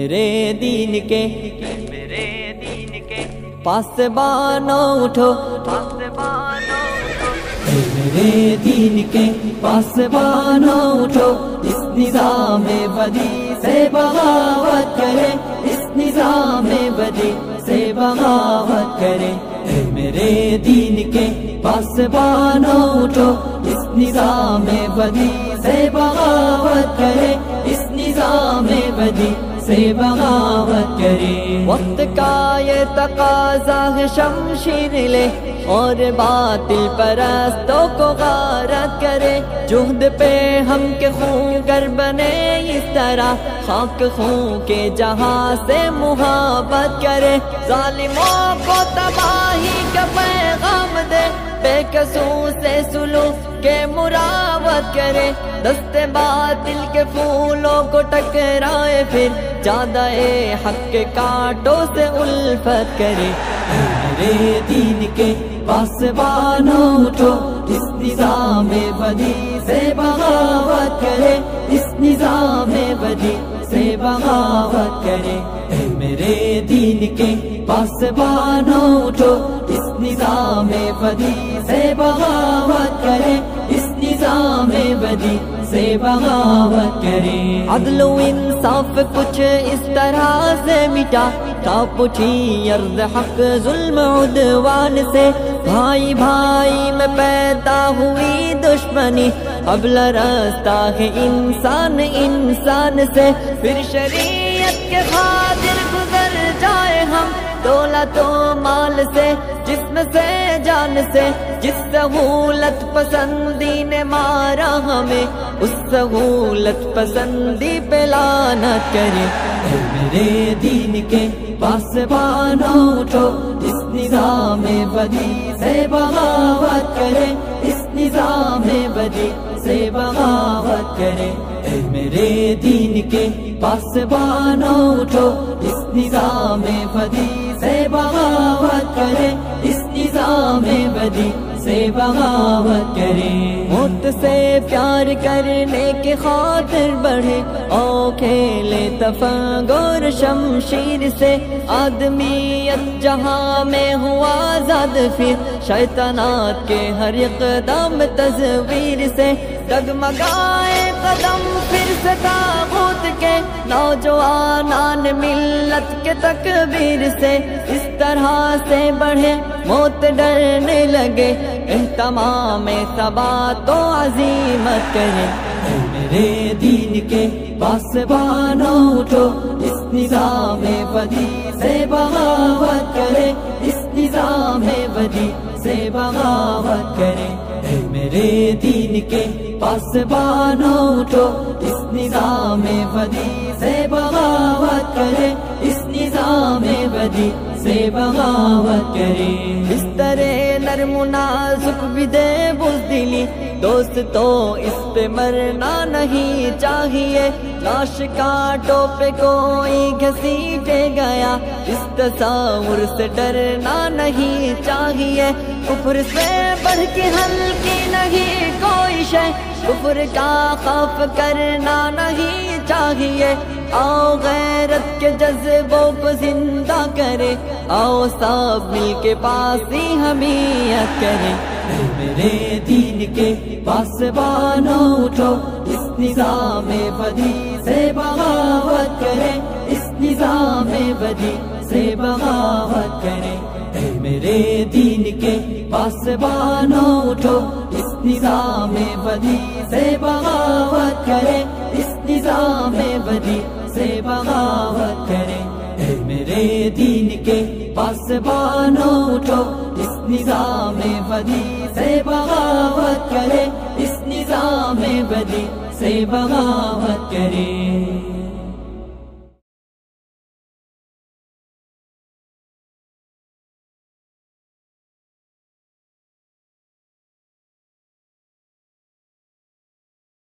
میرے دین کے پاسبانوں اٹھو، اے میرے دین کے پاسبانوں اٹھو، اس نظام بدی سے بغاوت کرے، اس نظام بدی سے بغاوت کرے۔ اے میرے دین کے پاسبانوں اٹھو، اس نظام بدی سے بغاوت کرے، اس نظام بدی سے بغاوت کرے۔ وقت کا یہ تقاضا ہے شمشیر لے اور باطل پرستوں کو غارت کرے، جہد پہ ہم کے خون گر بنے اس طرح، خاک خون کے جہاں سے محبت کرے، ظالموں کو تباہی کا پیغام دے، بے قصور سے سلوک کے مراوت کرے، دست باطل کے پھولوں کو ٹکرائے، پھر جادہ حق کے کانٹوں سے الفت کرے۔ اے میرے دین کے پاسبانوں اٹھو، اس نظام بدی سے بغاوت کرے، اس نظام بدی سے بغاوت کرے۔ اے میرے دین کے پاسبانوں اٹھو، اس نظام بدی سے بغاوت کرے، اس نظام بدی سے بغاوت کرے۔ عدل و انصاف کچھ اس طرح سے مٹا، کاپ اٹھی ارض حق ظلم عدوان سے، بھائی بھائی میں پیدا ہوئی دشمنی، اب لرزتا ہے انسان انسان سے، پھر شریعت کے خاطر گزر جائے ہم دولت و مال سے، جسم سے جان سے، جس سہولت پسندی نے مارا ہمیں، اس سہولت پسندی پہ لعنت کرے۔ اے میرے دین کے پاسبانوں اٹھو، اس نظام بدی سے بغاوت کرے، اس نظام بدی سے بغاوت کرے۔ اے میرے دین کے پاسبانوں اٹھو، اس نظام بدی سے بغاوت کرے، اس نظام بدی سے بغاوت کرے۔ موت سے پیار کرنے کی خاطر بڑھے، او کھیلے تفنگر شمشیر سے، آدمیت جہاں میں ہوا آزاد، پھر شیطانات کے ہر اقدام تصویر سے، ڈگمگائے قدم پھر سے طاغوت کے، نوجوانان ملت کے تکبیر سے، اس طرح سے بڑھے موت ڈرنے لگے، اہتمام ثبات و عزیمت کرے۔ اے میرے دین کے پاسبانوں اٹھو، اس نظام بدی سے بغاوت کرے، اس نظام بدی سے بغاوت کرے۔ اے میرے دین کے پاسبانوں اٹھو، اس نظام بدی سے بغاوت کرے، اس نظام بدی سے بغاوت کرے۔ بستر نرم و نازک بھی دے بزدلی، دوست تو اس پہ مرنا نہیں چاہیے، لاش کانٹوں پہ کوئی گھسیٹے گیا، اس تصور سے ڈرنا نہیں چاہیے، کفر سے بڑھ کے ہلکی نہیں کوئی شے، کفر کا خوف کرنا نہیں چاہیے، آؤ غیرت کے جذبوں کو زندہ کرے، آؤ سب مل کے پاس ہی حمیت کرے۔ اے میرے دین کے پاسبانوں اٹھو، اس نظام بدی سے بغاوت کرے، اس نظام بدی سے بغاوت کرے۔ اے میرے دین کے پاسبانوں اٹھو، اس نظام بدی سے بغاوت کرے، اس نظام بدی سے بغاوت کرے۔ اے میرے دین کے پاسبانوں اٹھو، اس نظام بدی سے بغاوت کرے، اس نظام بدی سے بغاوت کرے۔